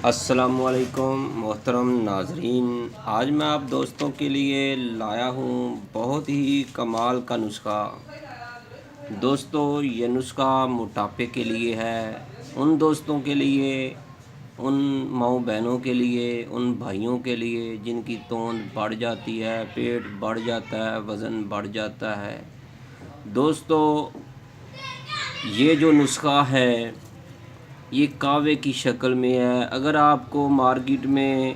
السلام علیکم محترم ناظرین، آج میں آپ دوستوں کے لیے لایا ہوں بہت ہی کمال کا نسخہ۔ دوستو، یہ نسخہ موٹاپے کے لیے ہے، ان دوستوں کے لیے، ان ماؤں بہنوں کے لیے، ان بھائیوں کے لیے جن کی توند بڑھ جاتی ہے، پیٹ بڑھ جاتا ہے، وزن بڑھ جاتا ہے۔ دوستو، یہ جو نسخہ ہے یہ کعوے کی شکل میں ہے۔ اگر آپ کو مارکیٹ میں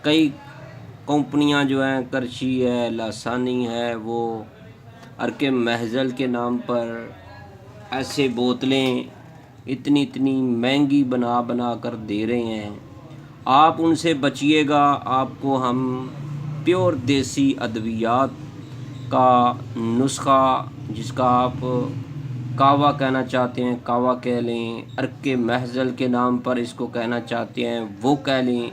کئی کمپنیاں جو ہیں، کرچی ہے، لاسانی ہے، وہ ارک محضل کے نام پر ایسے بوتلیں اتنی مہنگی بنا کر دے رہے ہیں، آپ ان سے بچیے گا۔ آپ کو ہم پیور دیسی ادویات کا نسخہ، جس کا آپ کعوہ کہنا چاہتے ہیں کعوہ کہہ لیں، ارک محضل کے نام پر اس کو کہنا چاہتے ہیں وہ کہہ لیں۔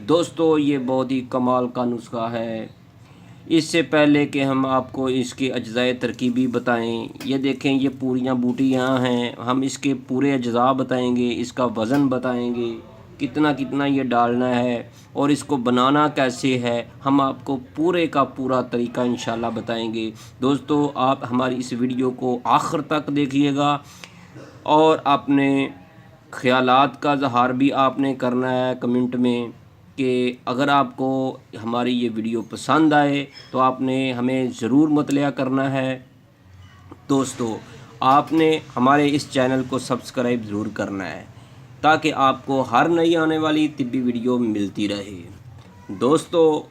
دوستو، یہ بہت ہی کمال کا نسخہ ہے۔ اس سے پہلے کہ ہم آپ کو اس کے اجزائے ترکیبی بتائیں، یہ دیکھیں، یہ پوریاں بوٹیاں ہیں، ہم اس کے پورے اجزاء بتائیں گے، اس کا وزن بتائیں گے، کتنا یہ ڈالنا ہے اور اس کو بنانا کیسے ہے، ہم آپ کو پورے کا پورا طریقہ انشاءاللہ بتائیں گے۔ دوستو، آپ ہماری اس ویڈیو کو آخر تک دیکھیے گا اور اپنے خیالات کا اظہار بھی آپ نے کرنا ہے کمنٹ میں، کہ اگر آپ کو ہماری یہ ویڈیو پسند آئے تو آپ نے ہمیں ضرور مطلع کرنا ہے۔ دوستو، آپ نے ہمارے اس چینل کو سبسکرائب ضرور کرنا ہے تاکہ آپ کو ہر نئی آنے والی طبی ویڈیو ملتی رہے۔ دوستو،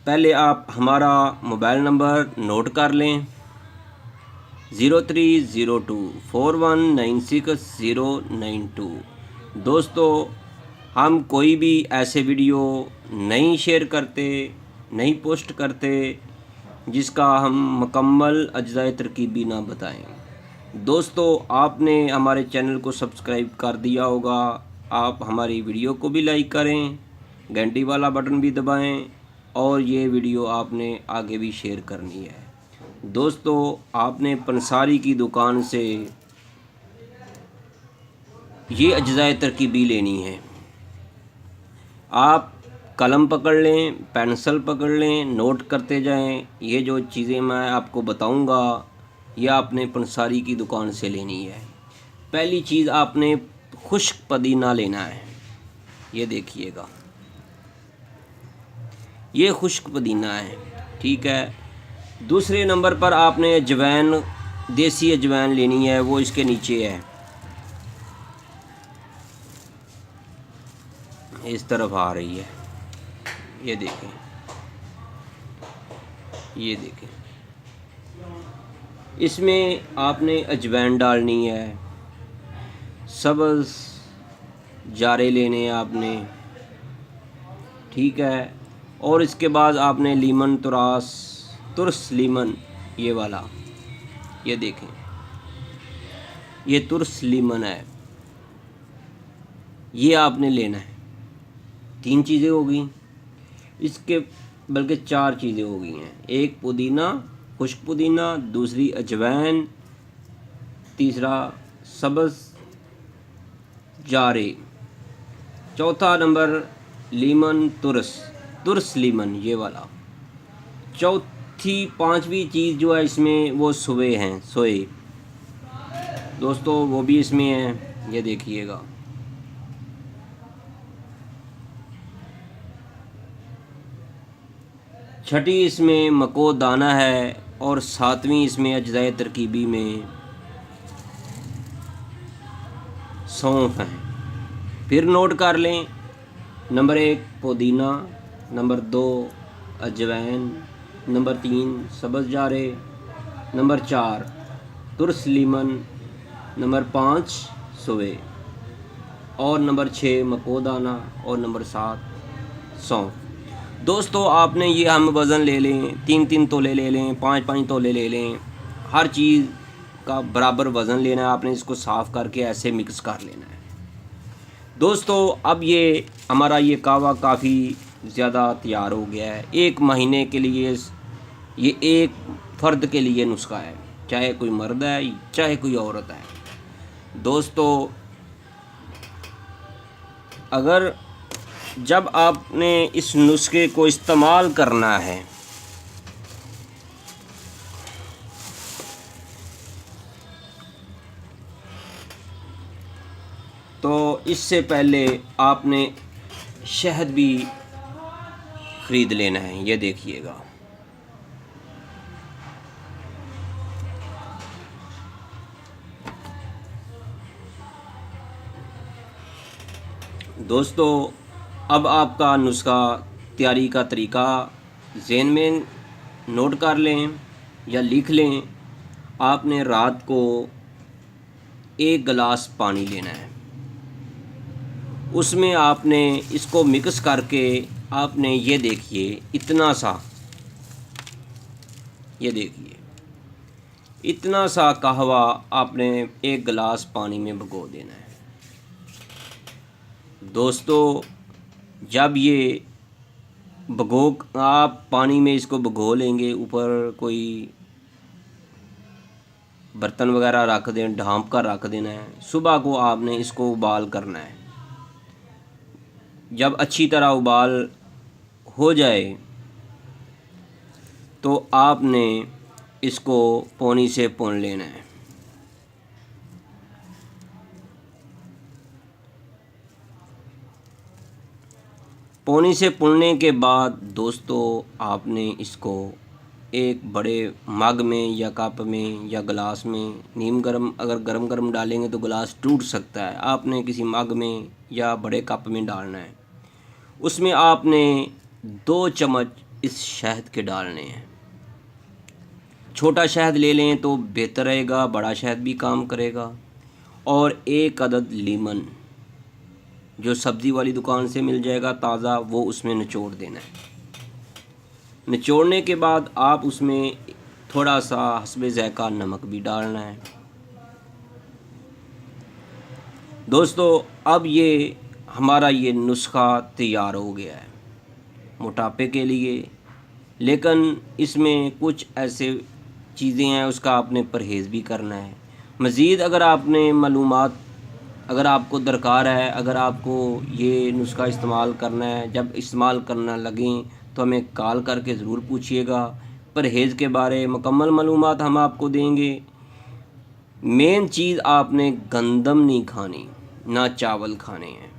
پہلے آپ ہمارا موبائل نمبر نوٹ کر لیں، 0302419692۔ دوستو، ہم کوئی بھی ایسے ویڈیو نہیں شیئر کرتے، نہیں پوسٹ کرتے جس کا ہم مکمل اجزائے ترکیبی نہ بتائیں۔ دوستو، آپ نے ہمارے چینل کو سبسکرائب کر دیا ہوگا، آپ ہماری ویڈیو کو بھی لائک کریں، گھنٹی والا بٹن بھی دبائیں اور یہ ویڈیو آپ نے آگے بھی شیئر کرنی ہے۔ دوستو، آپ نے پنساری کی دکان سے یہ اجزائے ترکیبی لینی ہے۔ آپ قلم پکڑ لیں، پینسل پکڑ لیں، نوٹ کرتے جائیں۔ یہ جو چیزیں میں آپ کو بتاؤں گا یہ آپ نے پنساری کی دکان سے لینی ہے۔ پہلی چیز، آپ نے خشک پودینہ لینا ہے، یہ دیکھیے گا، یہ خشک پودینہ ہے، ٹھیک ہے۔ دوسرے نمبر پر آپ نے اجوائن، دیسی اجوائن لینی ہے، وہ اس کے نیچے ہے، اس طرف آ رہی ہے، یہ دیکھیں، یہ دیکھیں، اس میں آپ نے اجوائن ڈالنی ہے، سبز جارے لینے ہیں آپ نے، ٹھیک ہے۔ اور اس کے بعد آپ نے لیمن ترس لیمن، یہ والا، یہ دیکھیں، یہ ترس لیمن ہے، یہ آپ نے لینا ہے۔ 3 چیزیں ہو گئیں، اس کے بلکہ 4 چیزیں ہو گئی ہیں۔ ایک پودینہ، خشک پودینہ، دوسری اجوائن، تیسرا سبز جارے، چوتھا نمبر لیمن ترس لیمن، یہ والا۔ پانچویں چیز جو ہے اس میں وہ سوئے ہیں، سوئے، دوستو وہ بھی اس میں ہیں، یہ دیکھیے گا۔ چھٹی اس میں مکو دانہ ہے اور 7ویں اس میں اجزائے ترکیبی میں سونف ہیں۔ پھر نوٹ کر لیں، نمبر 1 پودینہ، نمبر 2 اجوائن، نمبر 3 سبز جارے، نمبر 4 ترس لیمن، نمبر 5 سوئے، اور نمبر 6 مکو دانہ، اور نمبر 7 سونف۔ دوستو، آپ نے یہ ہم وزن لے لیں، 3 تولے لے لیں، 5 تولے لے لیں، ہر چیز کا برابر وزن لینا ہے۔ آپ نے اس کو صاف کر کے ایسے مکس کر لینا ہے۔ دوستو، اب یہ ہمارا یہ کعوہ کافی زیادہ تیار ہو گیا ہے۔ 1 مہینے کے لیے یہ ایک فرد کے لیے نسخہ ہے، چاہے کوئی مرد ہے چاہے کوئی عورت ہے۔ دوستو، اگر جب آپ نے اس نسخے کو استعمال کرنا ہے تو اس سے پہلے آپ نے شہد بھی خرید لینا ہے. یہ دیکھیے گا دوستو، اب آپ کا نسخہ تیاری کا طریقہ ذہن میں نوٹ کر لیں یا لکھ لیں. آپ نے رات کو 1 گلاس پانی لینا ہے. اس میں آپ نے اس کو مکس کر کے آپ نے یہ دیکھیے اتنا سا قہوہ آپ نے 1 گلاس پانی میں بھگو دینا ہے. دوستو، جب یہ آپ پانی میں اس کو بھگو لیں گے، اوپر کوئی برتن وغیرہ رکھ دیں، ڈھانپ کر رکھ دینا ہے. صبح کو آپ نے اس کو ابال کرنا ہے. جب اچھی طرح ابال ہو جائے تو آپ نے اس کو پونی سے پون لینا ہے. پونی سے پوننے کے بعد دوستو، آپ نے اس کو ایک بڑے مگ میں یا کپ میں یا گلاس میں، نیم گرم، اگر گرم ڈالیں گے تو گلاس ٹوٹ سکتا ہے، آپ نے کسی مگ میں یا بڑے کپ میں ڈالنا ہے. اس میں آپ نے 2 چمچ اس شہد کے ڈالنے ہیں. چھوٹا شہد لے لیں تو بہتر رہے گا، بڑا شہد بھی کام کرے گا. اور 1 عدد لیمن جو سبزی والی دکان سے مل جائے گا تازہ، وہ اس میں نچوڑ دینا ہے. نچوڑنے کے بعد آپ اس میں تھوڑا سا حسب ذائقہ نمک بھی ڈالنا ہے. دوستو، اب یہ ہمارا یہ نسخہ تیار ہو گیا ہے موٹاپے کے لیے. لیکن اس میں کچھ ایسے چیزیں ہیں، اس کا آپ نے پرہیز بھی کرنا ہے. مزید اگر آپ نے معلومات اگر آپ کو درکار ہے، اگر آپ کو یہ نسخہ استعمال کرنا ہے، جب استعمال کرنا لگیں تو ہمیں کال کر کے ضرور پوچھیے گا. پرہیز کے بارے مکمل معلومات ہم آپ کو دیں گے. مین چیز، آپ نے گندم نہیں کھانی، نہ چاول کھانے ہیں.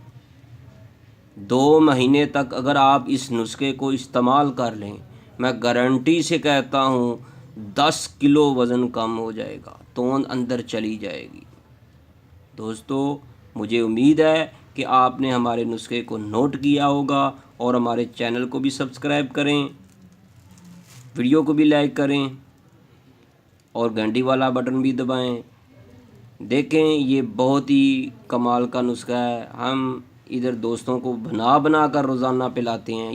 2 مہینے تک اگر آپ اس نسخے کو استعمال کر لیں، میں گارنٹی سے کہتا ہوں 10 کلو وزن کم ہو جائے گا، توند اندر چلی جائے گی. دوستو، مجھے امید ہے کہ آپ نے ہمارے نسخے کو نوٹ کیا ہوگا اور ہمارے چینل کو بھی سبسکرائب کریں، ویڈیو کو بھی لائک کریں اور گھنٹی والا بٹن بھی دبائیں. دیکھیں، یہ بہت ہی کمال کا نسخہ ہے. ہم ادھر دوستوں کو بنا کر روزانہ پلاتے ہیں.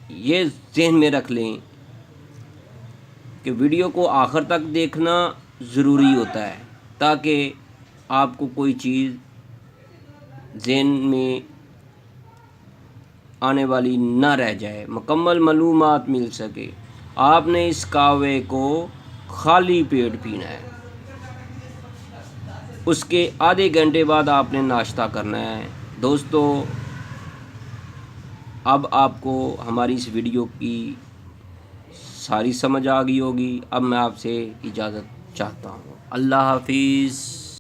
یہ ذہن میں رکھ لیں کہ ویڈیو کو آخر تک دیکھنا ضروری ہوتا ہے تاکہ آپ کو کوئی چیز ذہن میں آنے والی نہ رہ جائے، مکمل معلومات مل سکے. آپ نے اس قہوے کو خالی پیٹ پینا ہے. اس کے آدھے گھنٹے بعد آپ نے ناشتہ کرنا ہے. دوستو، اب آپ کو ہماری اس ویڈیو کی ساری سمجھ آ گئی ہوگی. اب میں آپ سے اجازت چاہتا ہوں. اللہ حافظ.